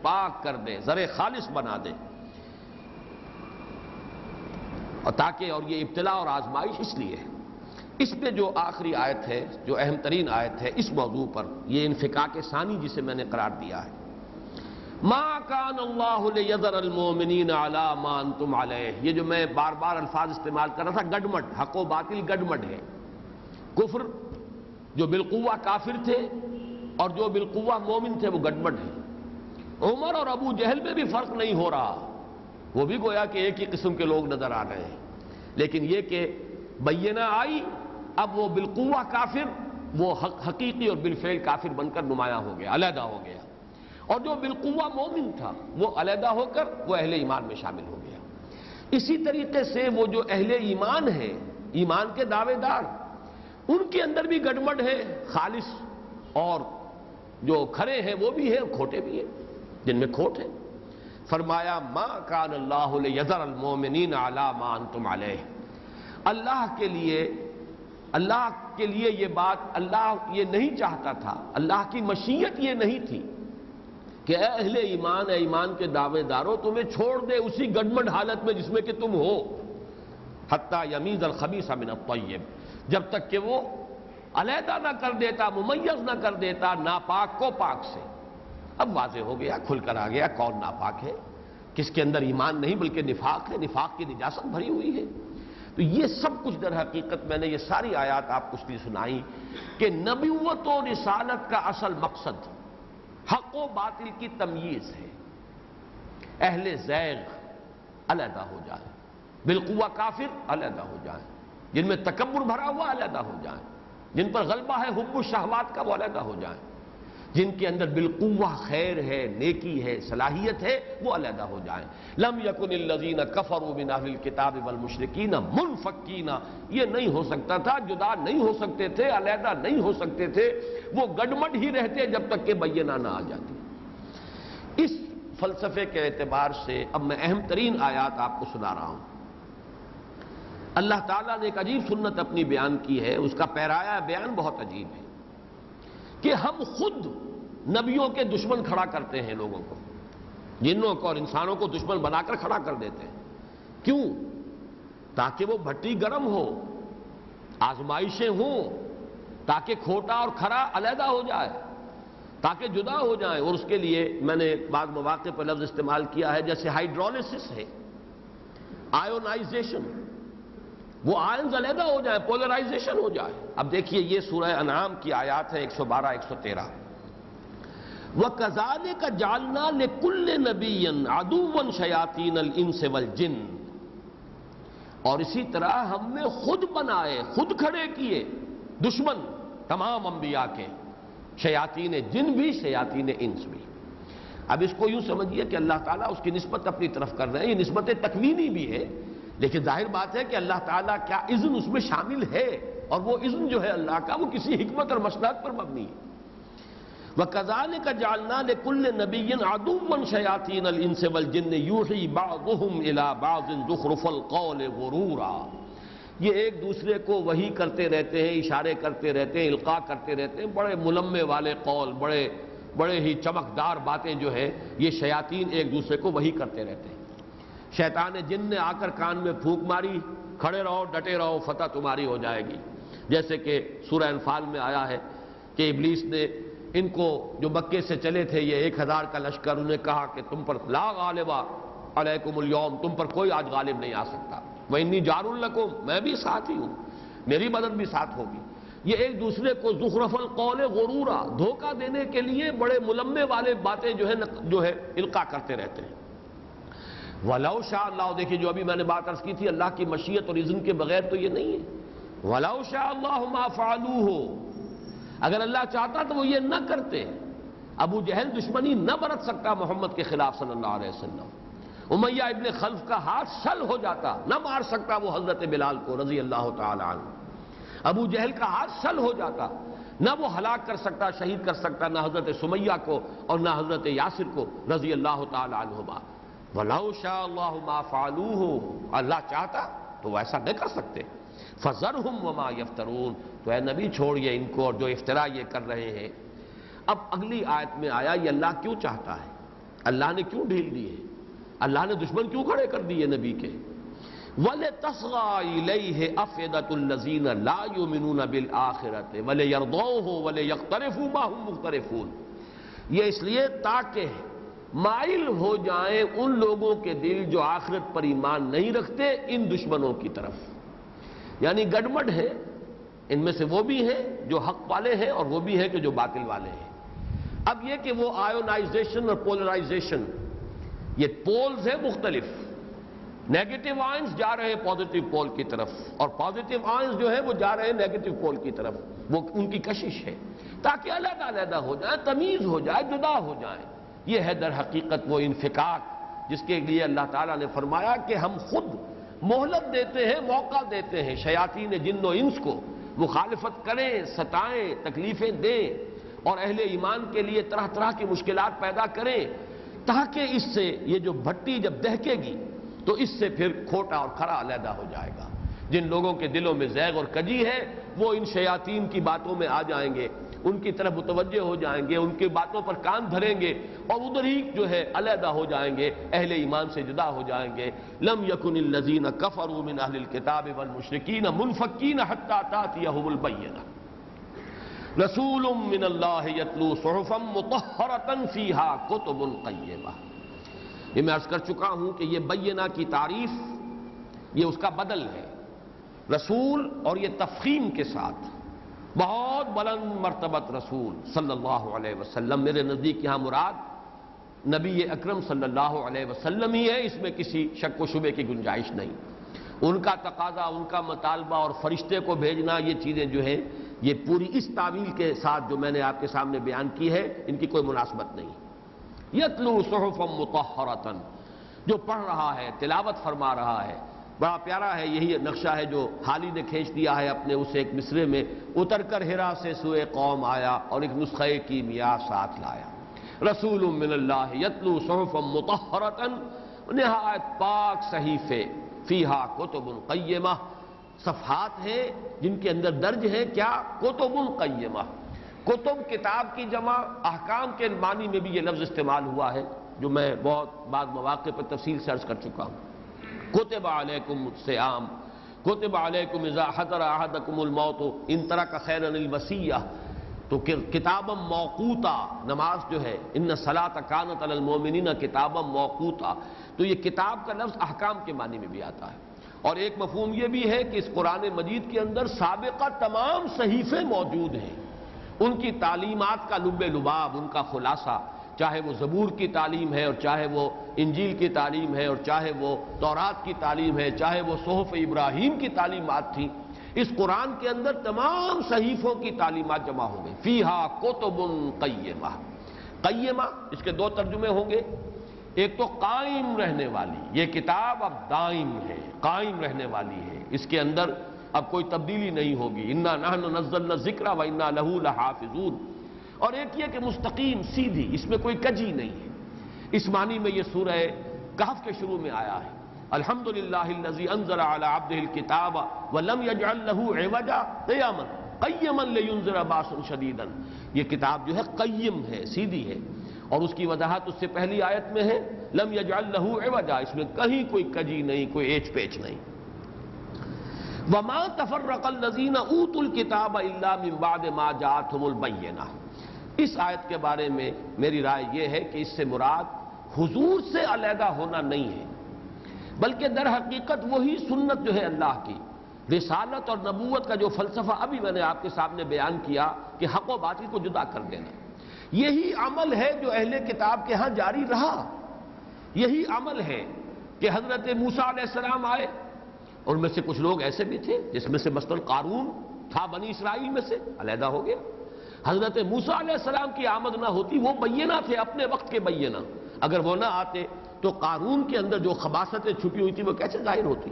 پاک کر دے، زر خالص بنا دے، اور تاکہ، اور یہ ابتلا اور آزمائش اس لیے ہے۔ اس پہ جو آخری آیت ہے، جو اہم ترین آیت ہے اس موضوع پر، یہ انفکاک ثانی جسے میں نے قرار دیا ہے، ما کان اللہ لیذر المؤمنین علی ما انتم علیہ، یہ جو میں بار بار الفاظ استعمال کر رہا تھا، گڈمڈ، حق و باطل گڈمڈ ہے۔ کفر جو بالقوہ کافر تھے اور جو بالقوہ مومن تھے وہ گڈمڈ ہیں۔ عمر اور ابو جہل میں بھی فرق نہیں ہو رہا، وہ بھی گویا کہ ایک ہی قسم کے لوگ نظر آ رہے ہیں، لیکن یہ کہ بینہ آئی، اب وہ بالقوہ کافر وہ حقیقی اور بالفعل کافر بن کر نمایاں ہو گیا، علیحدہ ہو گیا، اور جو بالقوہ مومن تھا وہ علیحدہ ہو کر وہ اہل ایمان میں شامل ہو گیا۔ اسی طریقے سے وہ جو اہل ایمان ہے، ایمان کے دعوے دار، ان کے اندر بھی گڈمڈ ہے، خالص اور جو کھڑے ہیں وہ بھی ہیں، کھوٹے بھی ہیں، جن میں کھوٹ ہے۔ فرمایا ما کان اللہ لیذر المؤمنین علی ما انتم علیہ، اللہ کے لیے یہ بات، اللہ یہ نہیں چاہتا تھا، اللہ کی مشیت یہ نہیں تھی کہ اے اہل ایمان، اے ایمان کے دعوے داروں، تمہیں چھوڑ دے اسی گڈمڈ حالت میں جس میں کہ تم ہو، حتی یمیز الخبیث من الطیب، جب تک کہ وہ علیحدہ نہ کر دیتا، ممیز نہ کر دیتا ناپاک کو پاک سے۔ اب واضح ہو گیا، کھل کر آ گیا کون ناپاک ہے، کس کے اندر ایمان نہیں بلکہ نفاق ہے، نفاق کی نجاست بھری ہوئی ہے۔ تو یہ سب کچھ در حقیقت میں نے یہ ساری آیات آپ کو اس لیے سنائی کہ نبوت و رسالت کا اصل مقصد حق و باطل کی تمییز ہے۔ اہل زیغ علیحدہ ہو جائیں، بالقوہ کافر علیحدہ ہو جائیں، جن میں تکبر بھرا ہوا علیحدہ ہو جائیں، جن پر غلبہ ہے حب الشہوات کا وہ علیحدہ ہو جائیں، جن کے اندر بالقوہ خیر ہے، نیکی ہے، صلاحیت ہے، وہ علیحدہ ہو جائیں۔ لم یکن الذین کفروا من اہل الکتاب والمشرکین منفکین، یہ نہیں ہو سکتا تھا، جدا نہیں ہو سکتے تھے، علیحدہ نہیں ہو سکتے تھے، وہ گڈمڈ ہی رہتے جب تک کہ بینہ نہ آ جاتی۔ اس فلسفے کے اعتبار سے اب میں اہم ترین آیات آپ کو سنا رہا ہوں۔ اللہ تعالیٰ نے ایک عجیب سنت اپنی بیان کی ہے، اس کا پیرایا بیان بہت عجیب ہے کہ ہم خود نبیوں کے دشمن کھڑا کرتے ہیں، لوگوں کو، جنوں کو اور انسانوں کو دشمن بنا کر کھڑا کر دیتے ہیں۔ کیوں؟ تاکہ وہ بھٹی گرم ہو، آزمائشیں ہوں، تاکہ کھوٹا اور کھرا علیحدہ ہو جائے، تاکہ جدا ہو جائیں۔ اور اس کے لیے میں نے بعض مواقع پر لفظ استعمال کیا ہے جیسے ہائیڈرولسس ہے، آئونائزیشن، وہ آئنز علیحدہ ہو جائیں، پولرائزیشن ہو جائے۔ اب دیکھیے یہ سورہ انعام کی آیات ہے 112 113۔ وَكَذَلِكَ جَعَلْنَا لِكُلِّ نَبِيٍّ عَدُوًّا شَيَاطِينَ الْإِنسِ وَالْجِنِّ، اور اسی طرح ہم نے خود بنائے، خود کھڑے کیے دشمن تمام انبیاء کے، شیاطین جن بھی شیاطین انس بھی۔ اب اس کو یوں سمجھیے کہ اللہ تعالیٰ اس کی نسبت اپنی طرف کر رہے ہیں، یہ نسبت تکوینی بھی ہے، لیکن ظاہر بات ہے کہ اللہ تعالیٰ کیا اذن اس میں شامل ہے، اور وہ اذن جو ہے اللہ کا وہ کسی حکمت اور مصلحت پر مبنی ہے۔ وَكَذَلِكَ جَعَلْنَا لِكُلِّ نَبِيٍّ عَدُوًّا شَيَاطِينَ الْإِنسِ وَالْجِنِّ يُوحِي بَعْضُهُمْ إِلَى بَعْضٍ زُخْرُفَ الْقَوْلِ غُرُورًا، یہ ایک دوسرے کو وحی کرتے رہتے ہیں، اشارے کرتے رہتے ہیں، القاء کرتے رہتے ہیں، بڑے ملمے والے قول، بڑے ہی چمکدار باتیں جو ہے یہ شیاطین ایک دوسرے کو وحی کرتے رہتے ہیں۔ شیطان جن نے آ کر کان میں پھونک ماری، کھڑے رہو، ڈٹے رہو، فتح تمہاری ہو جائے گی، جیسے کہ سورہ انفال میں آیا ہے کہ ابلیس نے ان کو جو مکے سے چلے تھے یہ 1000 کا لشکر، انہوں نے کہا کہ تم پر لا غالب علیکم اليوم، تم پر کوئی آج غالب نہیں آ سکتا، وَإِنِّي جَارٌ لَكُمْ، میں بھی ساتھ ہی ہوں، میری مدد بھی ساتھ ہوگی۔ یہ ایک دوسرے کو زخرف القول غرورا، دھوکہ دینے کے لیے بڑے ملمے والے باتیں جو ہے القاء کرتے رہتے ہیں۔ وَلَوْ شَاءَ اللَّهُ، دیکھیے جو ابھی میں نے بات عرض کی تھی، اللہ کی مشیت اور اذن کے بغیر تو یہ نہیں ہے۔ وَلَوْ شَاءَ اللَّهُ مَا فَعَلُوهُ، اگر اللہ چاہتا تو وہ یہ نہ کرتے۔ ابو جہل دشمنی نہ برت سکتا محمد کے خلاف صلی اللہ علیہ وسلم، امیہ ابن خلف کا ہاتھ شل ہو جاتا، نہ مار سکتا وہ حضرت بلال کو رضی اللہ تعالی عنہ، ابو جہل کا ہاتھ شل ہو جاتا، نہ وہ ہلاک کر سکتا، شہید کر سکتا، نہ حضرت سمیہ کو اور نہ حضرت یاسر کو رضی اللہ تعالی عنہما۔ وَلَوْ شَاءَ اللَّهُ مَا فَعَلُوهُ، اللہ چاہتا تو وہ ایسا نہ کر سکتے۔ فَذَرْهُمْ وَمَا يَفْتَرُونَ، تو اے نبی چھوڑیے ان کو اور جو افتراء یہ کر رہے ہیں۔ اب اگلی آیت میں آیا یہ اللہ کیوں چاہتا ہے؟ اللہ نے کیوں ڈھیل دی ہے؟ اللہ نے دشمن کیوں کھڑے کر دیے نبی کے؟ وَلِتَصْغَىٰ إِلَيْهِ أَفْئِدَةُ الَّذِينَ لَا يُؤْمِنُونَ بِالْآخِرَةِ وَلِيَرْضَوْهُ وَلِيَقْتَرِفُوا مَا هُمْ مُقْتَرِفُونَ، یہ اس لیے تاکہ مائل ہو جائیں ان لوگوں کے دل جو آخرت پر ایمان نہیں رکھتے ان دشمنوں کی طرف، یعنی گڑبڑ ہے، ان میں سے وہ بھی ہیں جو حق والے ہیں اور وہ بھی ہیں کہ جو باطل والے ہیں۔ اب یہ کہ وہ آئونائزیشن اور پولرائزیشن، یہ پولز ہیں مختلف، نیگیٹو آئنز جا رہے ہیں پازیٹو پول کی طرف اور پازیٹو آئنز جو ہیں وہ جا رہے ہیں نیگیٹو پول کی طرف، وہ ان کی کشش ہے تاکہ علیحدہ علیحدہ ہو جائیں، تمیز ہو جائے، جدا ہو جائیں۔ یہ ہے در حقیقت وہ انفکاک جس کے لیے اللہ تعالیٰ نے فرمایا کہ ہم خود مہلت دیتے ہیں، موقع دیتے ہیں شیاطین جن و انس کو مخالفت کریں، ستائیں، تکلیفیں دیں اور اہل ایمان کے لیے طرح طرح کی مشکلات پیدا کریں، تاکہ اس سے یہ جو بھٹی جب دہکے گی تو اس سے پھر کھوٹا اور کھرا علیحدہ ہو جائے گا۔ جن لوگوں کے دلوں میں زیغ اور کجی ہے وہ ان شیاطین کی باتوں میں آ جائیں گے، ان کی طرف متوجہ ہو جائیں گے، ان کی باتوں پر کان دھریں گے اور ادھر ہی جو ہے علیحدہ ہو جائیں گے، اہل ایمان سے جدا ہو جائیں گے۔ لم یکن الذین کفروا من اہل الکتاب والمشرکین منفکین حتی تأتیہم البینہ رسول من اللہ یتلو صحفا مطہرۃ فیہا کتب قیمہ۔ یہ میں عرض کر چکا ہوں کہ یہ بینہ کی تعریف یہ اس کا بدل ہے، رسول اور یہ تفخیم کے ساتھ، بہت بلند مرتبت رسول صلی اللہ علیہ وسلم۔ میرے نزدیک یہاں مراد نبی اکرم صلی اللہ علیہ وسلم ہی ہے، اس میں کسی شک و شبے کی گنجائش نہیں۔ ان کا تقاضا، ان کا مطالبہ اور فرشتے کو بھیجنا، یہ چیزیں جو ہیں یہ پوری اس تعویل کے ساتھ جو میں نے آپ کے سامنے بیان کی ہے ان کی کوئی مناسبت نہیں۔ یتلو صحفا مطہرۃ، جو پڑھ رہا ہے، تلاوت فرما رہا ہے، بڑا پیارا ہے، یہی نقشہ ہے جو حالی نے کھینچ دیا ہے اپنے اس ایک مصرے میں، اتر کر ہرا سے سوئے قوم آیا اور ایک نسخہ کیمیا ساتھ لایا۔ رسول من اللہ یتلو صحفا مطہرۃ، نہایت پاک صحیفے، فیہا کتب قیمہ، صفحات ہیں جن کے اندر درج ہیں کیا؟ کتب قیمہ۔ کتب کتاب کی جمع، احکام کے معنی میں بھی یہ لفظ استعمال ہوا ہے جو میں بہت بعض مواقع پر تفصیل سے عرض کر چکا ہوں۔ کتب علیکم الصیام، کتب علیکم اذا حضر احدکم الموت ان ترک خیرا الوصیہ، تو کتابا موقوتا، نماز جو ہے ان الصلاۃ کانت علی المؤمنین کتابا موقوتا، تو یہ کتاب کا لفظ احکام کے معنی میں بھی آتا ہے۔ اور ایک مفہوم یہ بھی ہے کہ اس قرآن مجید کے اندر سابقہ تمام صحیفے موجود ہیں، ان کی تعلیمات کا لب لباب، ان کا خلاصہ، چاہے وہ زبور کی تعلیم ہے اور چاہے وہ انجیل کی تعلیم ہے اور چاہے وہ تورات کی تعلیم ہے، چاہے وہ صحف ابراہیم کی تعلیمات تھیں، اس قرآن کے اندر تمام صحیفوں کی تعلیمات جمع ہو گئی۔ فیہا کتب قیمہ، قیمہ اس کے دو ترجمے ہوں گے، ایک تو قائم رہنے والی، یہ کتاب اب دائم ہے، قائم رہنے والی ہے، اس کے اندر اب کوئی تبدیلی نہیں ہوگی، انا نحن نزلنا الذکر وانا لہ لحافظون۔ اور ایک یہ کہ مستقیم سیدھی، اس میں کوئی کجی نہیں ہے۔ اس معنی میں یہ سورہ کہف کے شروع میں آیا ہے، الحمدللہ الذی انزل علی عبدہ الکتاب ولم یجعل لہ عوجا قیاما قیما لینذر باسا شدیدا، یہ کتاب جو ہے قیم ہے، سیدھی ہے، اور اس کی وضاحت اس سے پہلی آیت میں ہے لم یجعل لہ عوجا، اس میں کہیں کوئی کجی نہیں، کوئی ایچ پیچ نہیں۔ وما تفرق الذین اوتوا الکتاب الا من بعد ما جاءتهم البینہ، اس آیت کے بارے میں میری رائے یہ ہے کہ اس سے مراد حضور سے علیحدہ ہونا نہیں ہے، بلکہ در حقیقت وہی سنت جو ہے اللہ کی، رسالت اور نبوت کا جو فلسفہ ابھی میں نے آپ کے سامنے بیان کیا کہ حق و باطل کو جدا کر دینا، یہی عمل ہے جو اہل کتاب کے ہاں جاری رہا۔ یہی عمل ہے کہ حضرت موسیٰ علیہ السلام آئے، اور ان میں سے کچھ لوگ ایسے بھی تھے جس میں سے مثلا قارون تھا بنی اسرائیل میں سے، علیحدہ ہو گیا۔ حضرت موسیٰ علیہ السلام کی آمد نہ ہوتی، وہ بینہ تھے اپنے وقت کے بینہ، اگر وہ نہ آتے تو قارون کے اندر جو خباثتیں چھپی ہوئی تھی وہ کیسے ظاہر ہوتی؟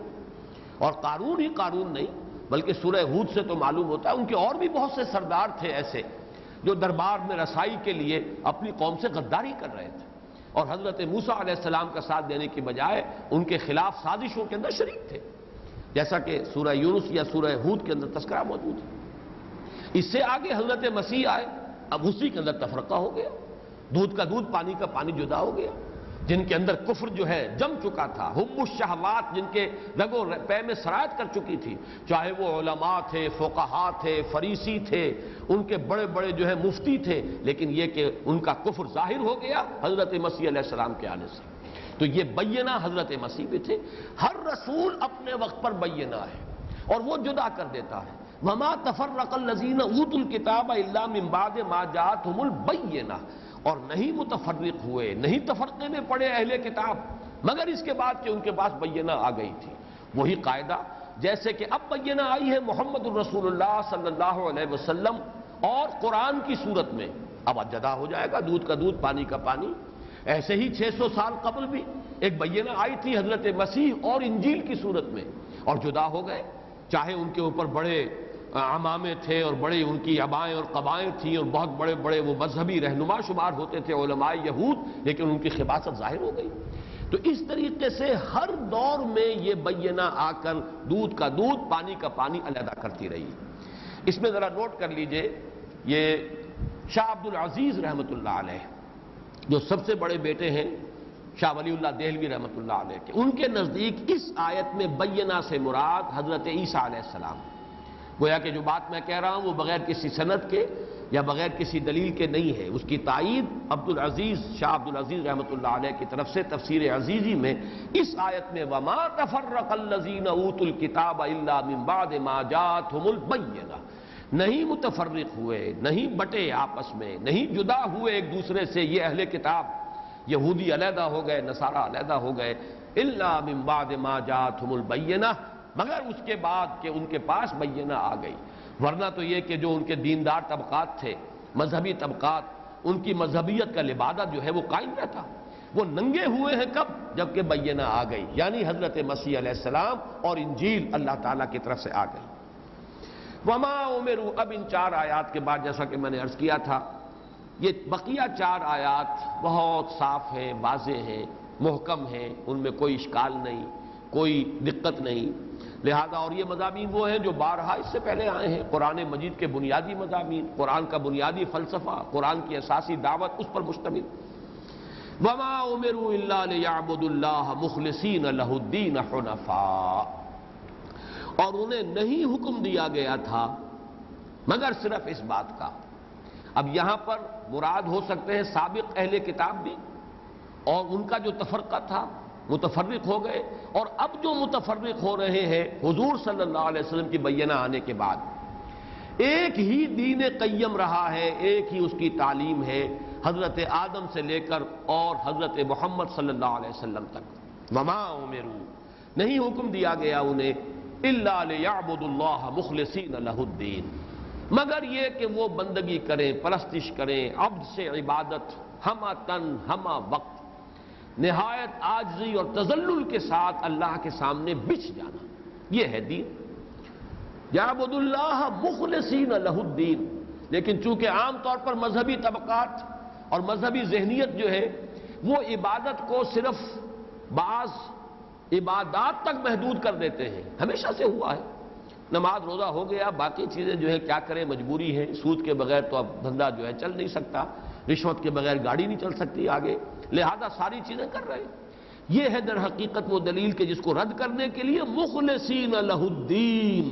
اور قارون ہی قارون نہیں بلکہ سورہ ہود سے تو معلوم ہوتا ہے ان کے اور بھی بہت سے سردار تھے ایسے جو دربار میں رسائی کے لیے اپنی قوم سے غداری کر رہے تھے، اور حضرت موسیٰ علیہ السلام کا ساتھ دینے کی بجائے ان کے خلاف سازشوں کے اندر شریک تھے، جیسا کہ سورہ یونس یا سورہ ہود کے اندر تذکرہ موجود ہے۔ اس سے آگے حضرت مسیح آئے، اب اسی کے اندر تفرقہ ہو گیا، دودھ کا دودھ پانی کا پانی جدا ہو گیا. جن کے اندر کفر جو ہے جم چکا تھا، حب الشہوات جن کے رگ و پے میں سرایت کر چکی تھی، چاہے وہ علماء تھے، فقہا تھے، فریسی تھے، ان کے بڑے بڑے جو ہے مفتی تھے، لیکن یہ کہ ان کا کفر ظاہر ہو گیا حضرت مسیح علیہ السلام کے آنے سے. تو یہ بینہ حضرت مسیح بھی تھے. ہر رسول اپنے وقت پر بینہ ہے اور وہ جدا کر دیتا ہے. وما تفرق الذین اوتوا الکتاب الا من بعد ما جاءتهم البینہ، اور نہیں متفرق ہوئے، نہیں تفرقے میں پڑے اہل کتاب مگر اس کے بعد کہ ان کے پاس بینہ آ گئی تھی. وہی قاعدہ جیسے کہ اب بینہ آئی ہے محمد الرسول اللہ صلی اللہ علیہ وسلم اور قرآن کی صورت میں، اب جدا ہو جائے گا دودھ کا دودھ پانی کا پانی. ایسے ہی 600 سال قبل بھی ایک بینہ آئی تھی حضرت مسیح اور انجیل کی صورت میں، اور جدا ہو گئے. چاہے ان کے اوپر بڑے عمامے تھے اور بڑے ان کی عبائیں اور قبائیں تھیں اور بہت بڑے بڑے وہ مذہبی رہنما شمار ہوتے تھے علماء یہود، لیکن ان کی خباثت ظاہر ہو گئی. تو اس طریقے سے ہر دور میں یہ بینہ آ کر دودھ کا دودھ پانی کا پانی علیحدہ کرتی رہی. اس میں ذرا نوٹ کر لیجئے، یہ شاہ عبد العزیز رحمۃ اللہ علیہ جو سب سے بڑے بیٹے ہیں شاہ ولی اللہ دہلوی رحمۃ اللہ علیہ کے، ان کے نزدیک اس آیت میں بینہ سے مراد حضرت عیسیٰ علیہ السلام. گویا کہ جو بات میں کہہ رہا ہوں وہ بغیر کسی سند کے یا بغیر کسی دلیل کے نہیں ہے. اس کی تائید شاہ عبد العزیز رحمۃ اللہ علیہ کی طرف سے تفسیر عزیزی میں اس آیت میں وما تفرق الذین اوتوا الکتاب الا من بعد ما جاءتهم البینہ، نہیں متفرق ہوئے، نہیں بٹے آپس میں، نہیں جدا ہوئے ایک دوسرے سے یہ اہل کتاب. یہودی علیحدہ ہو گئے، نصارہ علیحدہ ہو گئے، الا من بعد ما جاءتهم البینہ، مگر اس کے بعد کہ ان کے پاس بینہ آ گئی. ورنہ تو یہ کہ جو ان کے دیندار طبقات تھے، مذہبی طبقات، ان کی مذہبیت کا لبادہ جو ہے وہ قائم رہتا. وہ ننگے ہوئے ہیں کب؟ جبکہ بینہ آ گئی، یعنی حضرت مسیح علیہ السلام اور انجیل اللہ تعالیٰ کی طرف سے آ گئی. وما امروا، اب ان 4 آیات کے بعد جیسا کہ میں نے عرض کیا تھا، یہ بقیہ 4 آیات بہت صاف ہیں، واضح ہیں، محکم ہیں، ان میں کوئی اشکال نہیں، کوئی دقت نہیں. لہذا اور یہ مضامین وہ ہیں جو بارہا اس سے پہلے آئے ہیں. قرآن مجید کے بنیادی مضامین، قرآن کا بنیادی فلسفہ، قرآن کی اساسی دعوت اس پر مشتمل. وما امروا الا ليعبدوا الله مخلصين له الدين حنفاء، اور انہیں نہیں حکم دیا گیا تھا مگر صرف اس بات کا. اب یہاں پر مراد ہو سکتے ہیں سابق اہل کتاب بھی، اور ان کا جو تفرقہ تھا متفرق ہو گئے، اور اب جو متفرق ہو رہے ہیں حضور صلی اللہ علیہ وسلم کی بینہ آنے کے بعد. ایک ہی دین قیم رہا ہے، ایک ہی اس کی تعلیم ہے حضرت آدم سے لے کر اور حضرت محمد صلی اللہ علیہ وسلم تک. وما امروا، نہیں حکم دیا گیا انہیں الا لیعبدوا اللہ مخلصین لہ الدین، مگر یہ کہ وہ بندگی کریں، پرستش کریں، عبد سے عبادت، ہمہ تن ہمہ وقت، نہایت عاجزی اور تذلل کے ساتھ اللہ کے سامنے بچھ جانا، یہ ہے دین. یعبد اللہ مخلصین لہ الدین. لیکن چونکہ عام طور پر مذہبی طبقات اور مذہبی ذہنیت جو ہے وہ عبادت کو صرف بعض عبادات تک محدود کر دیتے ہیں، ہمیشہ سے ہوا ہے. نماز روزہ ہو گیا، باقی چیزیں جو ہے کیا کریں، مجبوری ہے، سود کے بغیر تو اب دھندا جو ہے چل نہیں سکتا، رشوت کے بغیر گاڑی نہیں چل سکتی آگے، لہذا ساری چیزیں کر رہے ہیں. یہ ہے در حقیقت وہ دلیل کہ جس کو رد کرنے کے لیے مخلصین لہ الدین،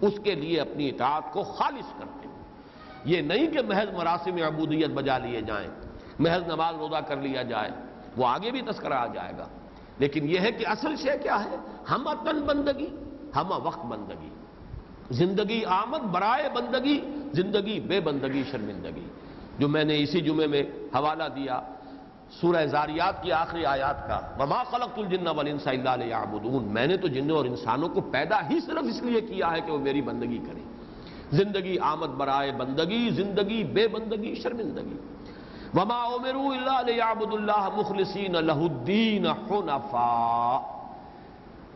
اس کے لیے اپنی اطاعت کو خالص کرتے ہیں. یہ نہیں کہ محض مراسم عبودیت بجا لیے جائیں، محض نماز روزہ کر لیا جائے، وہ آگے بھی تذکرہ آ جائے گا. لیکن یہ ہے کہ اصل شے کیا ہے؟ ہمہ تن بندگی، ہمہ وقت بندگی، زندگی آمد برائے بندگی، زندگی بے بندگی شرمندگی. جو میں نے اسی جمعے میں حوالہ دیا سورہ زاریات کی آخری آیات کا، وما خلقت الجن والانس الا لیعبدون، میں نے تو جنوں اور انسانوں کو پیدا ہی صرف اس لیے کیا ہے کہ وہ میری بندگی کریں. زندگی آمد برائے بندگی، زندگی بے بندگی شرمندگی. وما امروا الا لیعبدوا اللہ مخلصین لہ الدین حنفاء.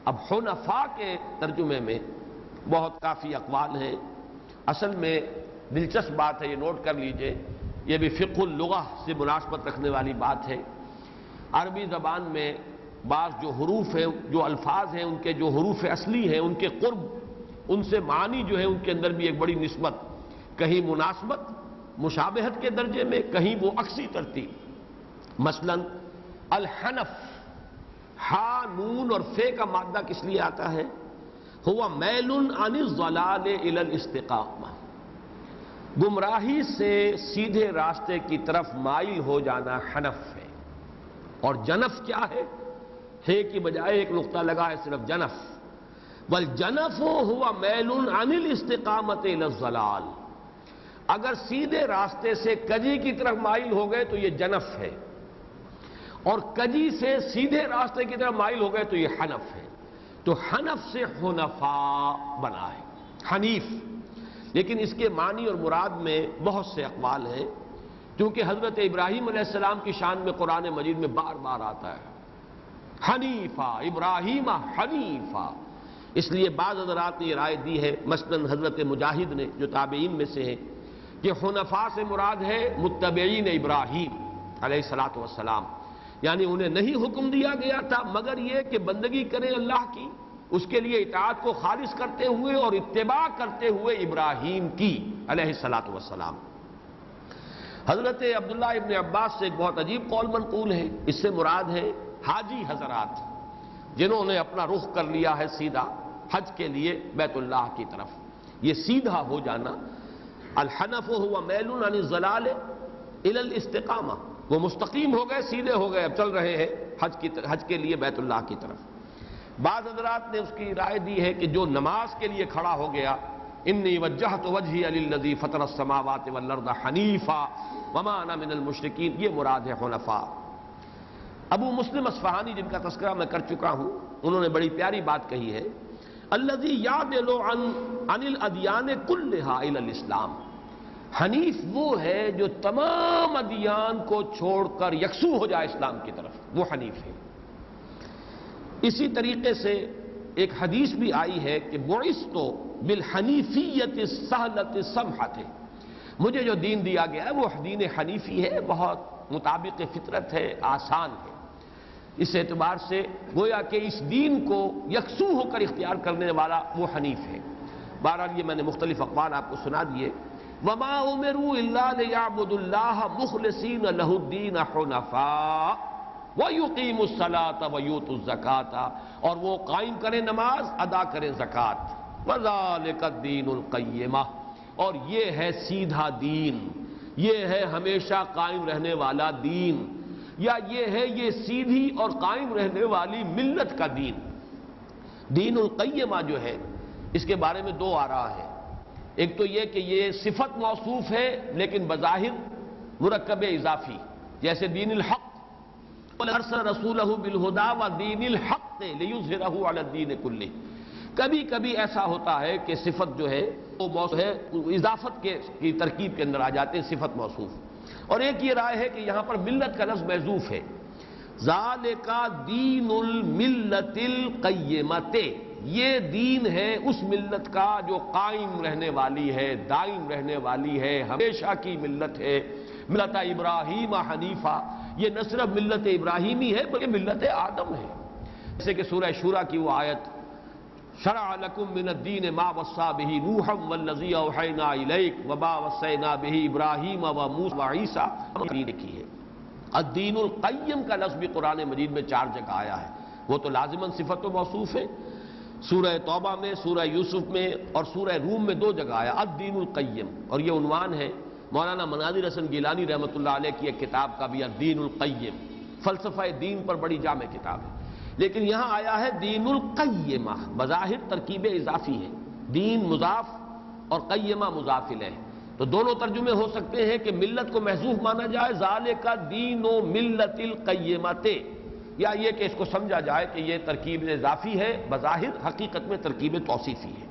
اب حنفاء کے ترجمے میں بہت کافی اقوال ہیں. اصل میں دلچسپ بات ہے، یہ نوٹ کر لیجئے، یہ بھی فقہ اللغہ سے مناسبت رکھنے والی بات ہے. عربی زبان میں بعض جو حروف ہیں، جو الفاظ ہیں، ان کے جو حروف اصلی ہیں، ان کے قرب، ان سے معنی جو ہے ان کے اندر بھی ایک بڑی نسبت، کہیں مناسبت مشابہت کے درجے میں، کہیں وہ عکسی ترتیب۔ مثلا الحنف، ہا نون اور فے کا مادہ کس لیے آتا ہے؟ ہوا میل عن الضلال الی الاستقامہ، گمراہی سے سیدھے راستے کی طرف مائل ہو جانا حنف ہے۔ اور جنف کیا ہے کی بجائے ایک نقطہ لگا ہے صرف جنف، والجنف ہوا میل عن الاستقامۃ الی الضلال، اگر سیدھے راستے سے کجی کی طرف مائل ہو گئے تو یہ جنف ہے، اور کجی سے سیدھے راستے کی طرف مائل ہو گئے تو یہ حنف ہے۔ تو حنف سے حنفاء بنا ہے، حنیف۔ لیکن اس کے معنی اور مراد میں بہت سے اقوال ہیں، کیونکہ حضرت ابراہیم علیہ السلام کی شان میں قرآن مجید میں بار بار آتا ہے حنیفہ، ابراہیم حنیفہ۔ اس لیے بعض حضرات نے یہ رائے دی ہے، مثلا حضرت مجاہد نے جو تابعین میں سے ہیں، کہ حنفاء سے مراد ہے متبعین ابراہیم علیہ السلام، یعنی انہیں نہیں حکم دیا گیا تھا مگر یہ کہ بندگی کریں اللہ کی، اس کے لیے اطاعت کو خالص کرتے ہوئے اور اتباع کرتے ہوئے ابراہیم کی علیہ السلام۔ حضرت عبداللہ ابن عباس سے ایک بہت عجیب قول منقول ہے، اس سے مراد ہے حاجی حضرات جنہوں نے اپنا رخ کر لیا ہے سیدھا حج کے لیے بیت اللہ کی طرف، یہ سیدھا ہو جانا۔ الحنف ہوا میل عن الضلال الی الاستقامہ، وہ مستقیم ہو گئے، سیدھے ہو گئے، اب چل رہے ہیں حج کے لیے بیت اللہ کی طرف۔ بعض حضرات نے اس کی رائے دی ہے کہ جو نماز کے لیے کھڑا ہو گیا، انی وجہت وجہی للذی فطر السماوات والارض حنیفا وما انا من المشرکین، یہ مراد ہے حنفاء۔ ابو مسلم اصفہانی جن کا تذکرہ میں کر چکا ہوں، انہوں نے بڑی پیاری بات کہی ہے، الذی یعدل عن الادیان کلھا الی الاسلام، حنیف وہ ہے جو تمام ادیان کو چھوڑ کر یکسو ہو جائے اسلام کی طرف، وہ حنیف ہے۔ اسی طریقے سے ایک حدیث بھی آئی ہے کہ بعثت بالحنیفیۃ السہلۃ السمحۃ، مجھے جو دین دیا گیا ہے وہ دین حنیفی ہے، بہت مطابق فطرت ہے، آسان ہے۔ اس اعتبار سے گویا کہ اس دین کو یکسو ہو کر اختیار کرنے والا وہ حنیف ہے۔ بہرحال یہ میں نے مختلف اقوال آپ کو سنا دیے۔ وما امروا الا ليعبدوا الله مخلصين له الدين حنفاء ويقيموا الصلاة ويؤتوا الزكاة، اور وہ قائم کریں نماز، ادا کریں زکوٰۃ، وذلك الدين القیمہ، اور یہ ہے سیدھا دین، یہ ہے ہمیشہ قائم رہنے والا دین، یا یہ ہے یہ سیدھی اور قائم رہنے والی ملت کا دین۔ دین القیمہ جو ہے اس کے بارے میں دو آراء ہیں، ایک تو یہ کہ یہ صفت موصوف ہے لیکن بظاہر مرکب اضافی، جیسے دین الحق، ارسل رسولہ بالہدی ودین الحق لیظہرہ علی الدین کلہ۔ کبھی کبھی ایسا ہوتا ہے کہ صفت جو ہے وہ موصوف ہے، اضافت کی ترکیب کے اندر آ جاتے ہیں صفت موصوف۔ اور ایک یہ رائے ہے کہ یہاں پر ملت کا لفظ محذوف ہے، ذالک دین الملت القیمۃ، یہ دین ہے اس ملت کا جو قائم رہنے والی ہے، دائم رہنے والی ہے، ہمیشہ کی ملت ہے، ملت ابراہیم حنیفہ۔ یہ نہ صرف ملت ابراہیمی ہے بلکہ ملت آدم ہے، جیسے کہ سورہ شورى کی وہ آیت شرع لکم من الدین ما وصى به نوحا والذی اوحینا الیک وما وصینا به ابراہیم وموسیٰ وعیسیٰ لکھی ہے۔ الدین القیم کا لفظ بھی قرآن مجید میں 4 جگہ آیا ہے، وہ تو لازماً صفت و موصوف ہے، سورہ توبہ میں، سورہ یوسف میں اور سورہ روم میں 2 جگہ آیا الدین القیم، اور یہ عنوان ہے مولانا مناظر حسن گیلانی رحمۃ اللہ علیہ کی ایک کتاب کا بھی الدین القیم، فلسفہ دین پر بڑی جامع کتاب ہے۔ لیکن یہاں آیا ہے دین القیمہ، بظاہر ترکیب اضافی ہے، دین مضاف اور قیمہ مضاف الیہ، تو دونوں ترجمے ہو سکتے ہیں کہ ملت کو محذوف مانا جائے ذالک دین و ملت القیمۃ، یا یہ کہ اس کو سمجھا جائے کہ یہ ترکیب اضافی ہے، بظاہر حقیقت میں ترکیب توصیفی ہے۔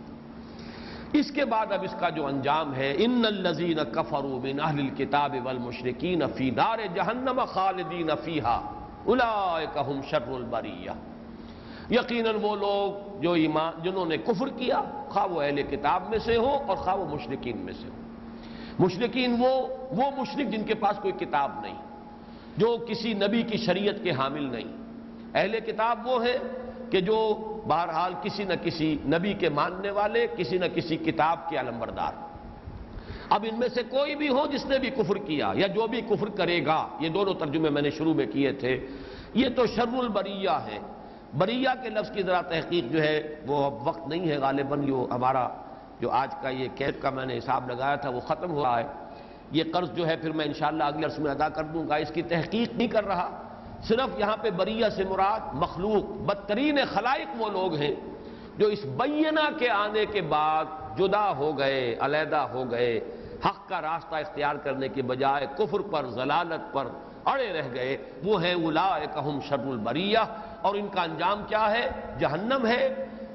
اس کے بعد اب اس کا جو انجام ہے، ان الذین کفروا من اہل الکتاب والمشرکین فی نار جہنم خالدین فیہا اولئک هم شر البریہ، یقیناً وہ لوگ جو جنہوں نے کفر کیا، خواہ وہ اہل کتاب میں سے ہو اور خواہ وہ مشرکین میں سے ہو۔ مشرکین وہ مشرک جن کے پاس کوئی کتاب نہیں، جو کسی نبی کی شریعت کے حامل نہیں۔ اہل کتاب وہ ہیں کہ جو بہرحال کسی نہ کسی نبی کے ماننے والے، کسی نہ کسی کتاب کے علمبردار۔ اب ان میں سے کوئی بھی ہو جس نے بھی کفر کیا یا جو بھی کفر کرے گا، یہ دونوں ترجمے میں نے شروع میں کیے تھے، یہ تو شر البریہ ہے۔ بریہ کے لفظ کی ذرا تحقیق جو ہے وہ اب وقت نہیں ہے، غالباً جو ہمارا جو آج کا یہ قید کا میں نے حساب لگایا تھا وہ ختم ہو رہا ہے۔ یہ قرض جو ہے پھر میں انشاءاللہ اگلے درس میں ادا کر دوں گا، اس کی تحقیق نہیں کر رہا۔ صرف یہاں پہ بریہ سے مراد مخلوق، بدترین خلائق وہ لوگ ہیں جو اس بینہ کے آنے کے بعد جدا ہو گئے، علیحدہ ہو گئے، حق کا راستہ اختیار کرنے کے بجائے کفر پر، ضلالت پر اڑے رہ گئے، وہ ہیں اولئک ھم شر البریہ، اور ان کا انجام کیا ہے؟ جہنم ہے،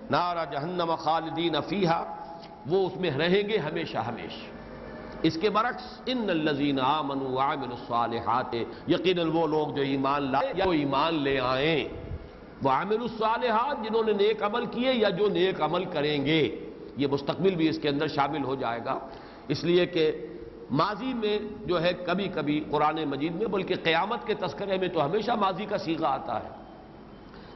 نار جہنم خالدین فیہا، وہ اس میں رہیں گے ہمیشہ ہمیشہ۔ اس کے برعکس ان الذین آمنوا وعملوا الصالحات، یقیناً وہ لوگ جو ایمان لائے یا وہ ایمان لے آئیں، وعملوا الصالحات جنہوں نے نیک عمل کیے یا جو نیک عمل کریں گے، یہ مستقبل بھی اس کے اندر شامل ہو جائے گا، اس لیے کہ ماضی میں جو ہے کبھی کبھی قرآن مجید میں، بلکہ قیامت کے تذکرے میں تو ہمیشہ ماضی کا صیغہ آتا ہے،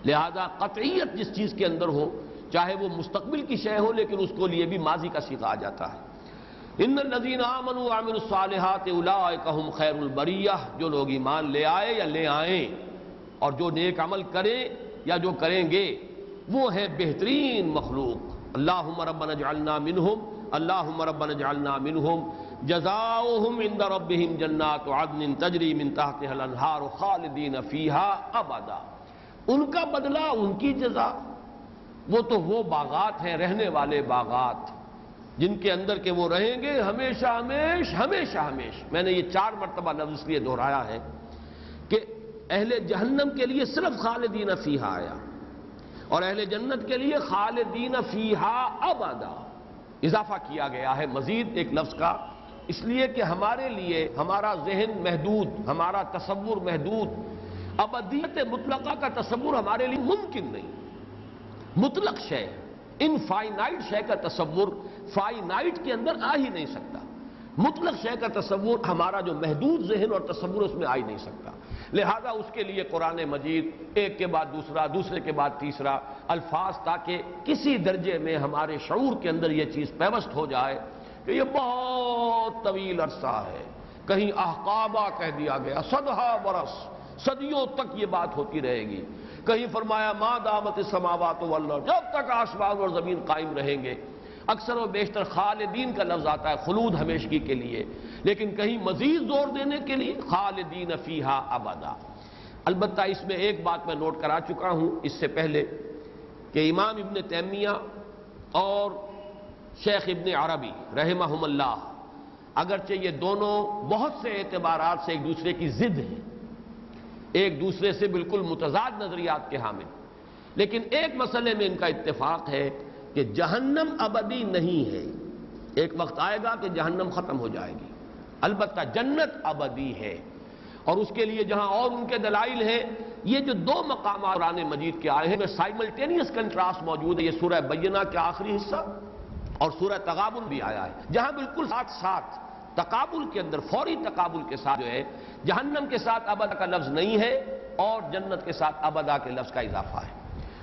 لہذا قطعیت جس چیز کے اندر ہو، چاہے وہ مستقبل کی شے ہو، لیکن اس کو لیے بھی ماضی کا صیغہ آ جاتا ہے۔ ان الذین آمنوا وعملوا الصالحات اولئک ھم خیر البریہ، جو لوگ ایمان لے آئے یا لے آئیں اور جو نیک عمل کریں یا جو کریں گے، وہ ہے بہترین مخلوق۔ اللہم ربنا اجعلنا منہم، اللہم ربنا اجعلنا منہم، جزاؤہم عند ربہم جنات عدن تجری من تحتها الانہار خالدین فیہا ابدا۔ ان کا بدلہ، ان کی جزا، وہ تو وہ باغات ہیں، رہنے والے باغات جن کے اندر کہ وہ رہیں گے ہمیشہ ہمیش، ہمیشہ ہمیش۔ میں نے یہ 4 مرتبہ لفظ اس لیے دہرایا ہے کہ اہل جہنم کے لیے صرف خالدین فیہا آیا، اور اہل جنت کے لیے خالدین فیہا ابدا اضافہ کیا گیا ہے مزید ایک لفظ کا، اس لیے کہ ہمارے لیے ہمارا ذہن محدود، ہمارا تصور محدود، ابدیت مطلقہ کا تصور ہمارے لیے ممکن نہیں۔ مطلق شے، انفائنائٹ شے کا تصور فائنائٹ کے اندر آ ہی نہیں سکتا۔ مطلق شے کا تصور ہمارا جو محدود ذہن اور تصور اس میں آ ہی نہیں سکتا، لہذا اس کے لیے قرآن مجید ایک کے بعد دوسرا، دوسرے کے بعد تیسرا الفاظ، تاکہ کسی درجے میں ہمارے شعور کے اندر یہ چیز پیوست ہو جائے کہ یہ بہت طویل عرصہ ہے۔ کہیں احقابہ کہہ دیا گیا، 100 برس، صدیوں تک یہ بات ہوتی رہے گی۔ کہیں فرمایا ما دامت السماوات والارض، جب تک آسمان اور زمین قائم رہیں گے۔ اکثر و بیشتر خالدین کا لفظ آتا ہے خلود، ہمیشگی کے لیے، لیکن کہیں مزید زور دینے کے لیے خالدین فیہا ابدا۔ البتہ اس میں ایک بات میں نوٹ کرا چکا ہوں اس سے پہلے کہ امام ابن تیمیہ اور شیخ ابن عربی رحمہم اللہ، اگرچہ یہ دونوں بہت سے اعتبارات سے ایک دوسرے کی ضد ہیں، ایک دوسرے سے بالکل متضاد نظریات کے حامل، لیکن ایک مسئلے میں ان کا اتفاق ہے کہ جہنم ابدی نہیں ہے، ایک وقت آئے گا کہ جہنم ختم ہو جائے گی، البتہ جنت ابدی ہے، اور اس کے لیے جہاں اور ان کے دلائل ہیں، یہ جو 2 مقامات قرآن مجید کے آئے ہیں میں سائملٹینیس کنٹراسٹ موجود ہے، یہ سورہ بینہ کا آخری حصہ اور سورہ تغابن بھی آیا ہے، جہاں بالکل ساتھ ساتھ تقابل کے اندر، فوری تقابل کے ساتھ جو ہے جہنم کے ساتھ ابدا کا لفظ نہیں ہے اور جنت کے ساتھ ابدا کے لفظ کا اضافہ ہے۔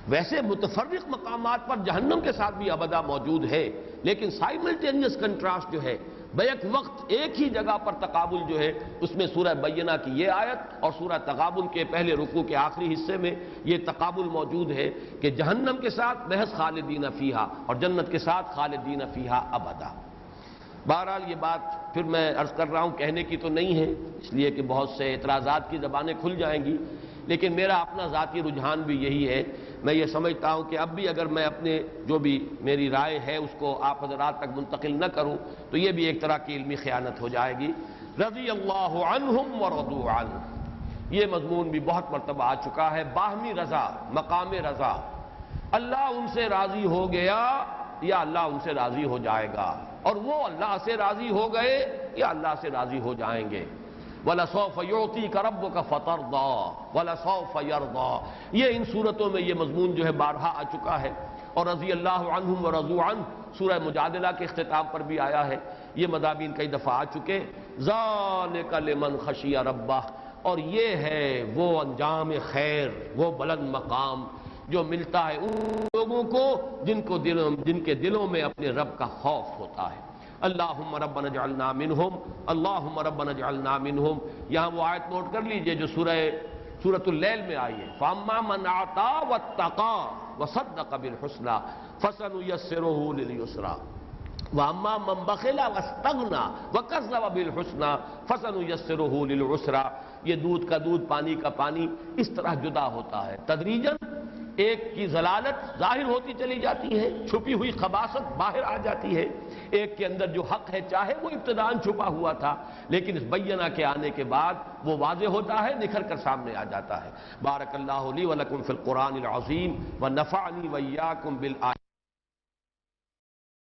ویسے متفرق مقامات پر جہنم کے ساتھ بھی ابدا موجود ہے، لیکن سائملٹینیس کنٹراسٹ جو ہے بیک وقت ایک ہی جگہ پر تقابل جو ہے، اس میں سورہ بینہ کی یہ آیت اور سورہ تغابن کے پہلے رکوع کے آخری حصے میں یہ تقابل موجود ہے کہ جہنم کے ساتھ محض خالدین فیہا اور جنت کے ساتھ خالدین فیہا ابدا۔ بہرحال یہ بات پھر میں عرض کر رہا ہوں کہنے کی تو نہیں ہے، اس لیے کہ بہت سے اعتراضات کی زبانیں کھل جائیں گی، لیکن میرا اپنا ذاتی رجحان بھی یہی ہے۔ میں یہ سمجھتا ہوں کہ اب بھی اگر میں اپنے جو بھی میری رائے ہے اس کو آپ حضرات تک منتقل نہ کروں تو یہ بھی ایک طرح کی علمی خیانت ہو جائے گی۔ رضی اللہ عنہم ورضوا عنہ، یہ مضمون بھی بہت مرتبہ آ چکا ہے، باہمی رضا، مقام رضا، اللہ ان سے راضی ہو گیا یا اللہ ان سے راضی ہو جائے گا، اور وہ اللہ سے راضی ہو گئے یا اللہ سے راضی ہو جائیں گے۔ وَلَسَوْفَ يُعْطِيكَ رَبُّكَ فَتَرْضَىٰ وَلَسَوْفَ يَرْضَىٰ، یہ ان صورتوں میں یہ مضمون جو ہے بارہا آ چکا ہے، اور رضی اللہ عنہم ورضوا عنہ سورہ مجادلہ کے اختتام پر بھی آیا ہے، یہ مضامین کئی دفعہ آ چکے۔ ذَلِكَ لِمَنْ خَشِيَ رَبَّهُ، اور یہ ہے وہ انجام خیر، وہ بلند مقام جو ملتا ہے ان لوگوں کو جن کے دلوں میں اپنے رب کا خوف ہوتا ہے۔ اللہم ربنا اجعلنا منہم، اللہم ربنا اجعلنا منہم۔ یہاں وہ آیت نوٹ کر لیجئے جو سورۃ اللیل میں آئی ہے، فَأَمَّا مَنْ أَعْطَىٰ وَاتَّقَىٰ وَصَدَّقَ بِالْحُسْنَىٰ فَسَنُيَسِّرُهُ لِلْيُسْرَىٰ وَأَمَّا مَنْ بَخِلَ وَاسْتَغْنَىٰ وَكَذَّبَ بِالْحُسْنَىٰ فَسَنُيَسِّرُهُ لِلْعُسْرَىٰ۔ یہ دودھ کا دودھ، پانی کا پانی اس طرح جدا ہوتا ہے تدریجاً، ایک کی ضلالت ظاہر ہوتی چلی جاتی ہے، چھپی ہوئی خباثت باہر آ جاتی ہے، ایک کے اندر جو حق ہے چاہے وہ ابتداءً چھپا ہوا تھا لیکن اس بینہ کے آنے کے بعد وہ واضح ہوتا ہے، نکھر کر سامنے آ جاتا ہے۔ بارک اللہ لی و لکم فی القرآن العظیم ونفعنی وإیاکم بالآیات۔